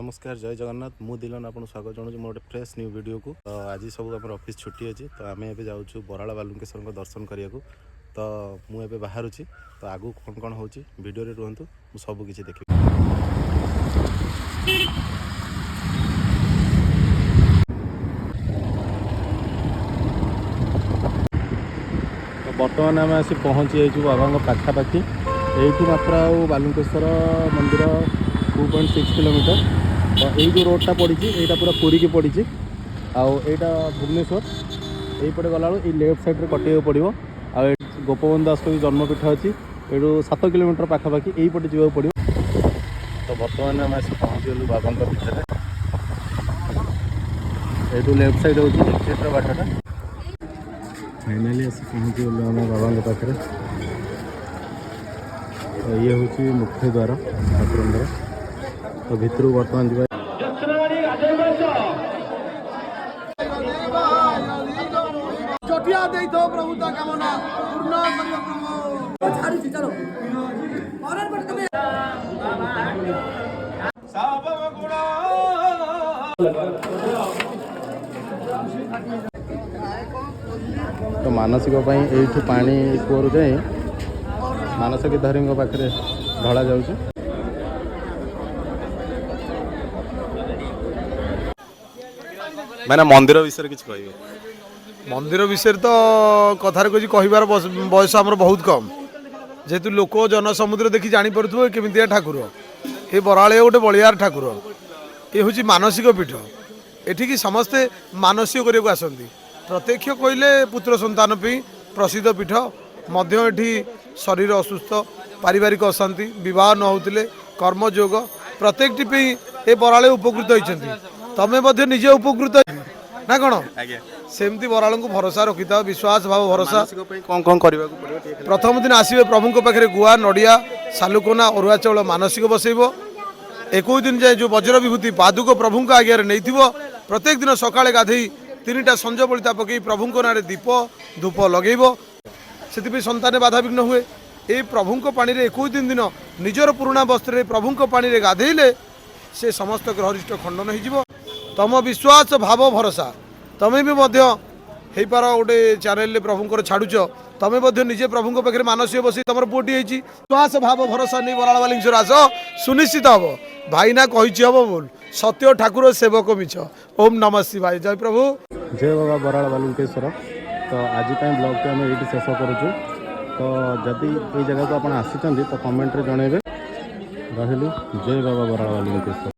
नमस्कार जय जगन्नाथ मु दिलन आपन स्वागत जनाऊँ मोर गोटे फ्रेश न्यू वीडियो को। तो आज सब आम ऑफिस छुट्टी अच्छी तो आम ए जाऊँ बराला बालुकेश्वर दर्शन करने को। तो मुझे बाहर तो आगू कौन कौन हो वीडियो रे रुहतु सब किसी देखी। तो बर्तमान आम आसी पहुँची जाइए बाबा पाखापाखि यू मात्र बालुकेश्वर मंदिर 2.6 किलोमीटर। तो यही जो रोडटा पड़ी यहाँ पूरा पुरी की पड़ी आईटा भुवनेश्वर यहीपटे गला ये लेफ्ट साइड कटे पड़ो आ गोपबंधु दास भी जन्मपीठ अच्छी यू 7 किलोमीटर पाखापाखि यहीपटे जावाक पड़ो। तो बर्तमान आम आसी पहुँचीगलु बाबा पीठे यू लेफ्ट साइड हूँ एक्सिट बाटा फाइनाली आसी पहुँचीगलु आम बाबा पाखे। तो ये हूँ मुख्य द्वार ठाकुर। तो भितर बर्तमान जा तो मानसिक यू पानी कूर जाए मानसिक धारी पाखे ढला जाऊँ। मैंने मंदिर विषय किसी कह मंदिर विषय तो कथार कुछ कहबार बयस आमर बहुत कम जेहेतु लोक जनसमुद्र देखी जापे केमिया ठाकुर ये बराल गोटे बलियार ठाकुर ये हूँ मानसिक पीठ एठिकी समस्ते मानसिक करने को आसती प्रत्यक्ष कहले पुत्र संतान प्रसिद्ध पीठ एठी शरीर असुस्थ पारिवारिक अशांति विवाह न होते कर्मयोग प्रत्येक ये बराले उपकृत होती तमें निजे उपकृत ना कौन सेमती बराल को भरोसा रखी था विश्वास भाव भरोसा कौन कौन करने प्रथम दिन आसवे प्रभु पाखे गुआ नड़िया सालुकोना अरुआ चाउल मानसिक बसैब 21 दिन जाए जो वज्र विभूति पादुक प्रभु आगे नहीं प्रत्येक दिन सकाଳେ गाधई 3टा संज बलिता पकई प्रभु ना दीप धूप लगेब से संतान बाधा विघ्न हुए ये प्रभु पानी 21 दिन निजर पुराणा वस्त्र प्रभु पानी गाधेले से समस्त ग्रहरिष्ट खंडन हो तम विश्वास भाव भरोसा तमें भी हो पार गोटे चैनल प्रभुंर छाड़ुच तमें निजे प्रभु पाखे मानसिक बस तुम पुटी विश्वास भाव भरोसा नहीं बराल बालिंगेश्वर आस सुनिश्चित हम भाईना कही हम बोल सत्य ठाकुर सेवक मिछ। ओम नमः शिवाय जय प्रभु जय बाबा बराल बालुकेश्वर। तो आज ब्लॉग को आम ये शेष करुचु। तो जदि ये जगह को आप आसी तो कमेंट रे जनइबे। रही जय बाबा बराल बालुकेश्वर।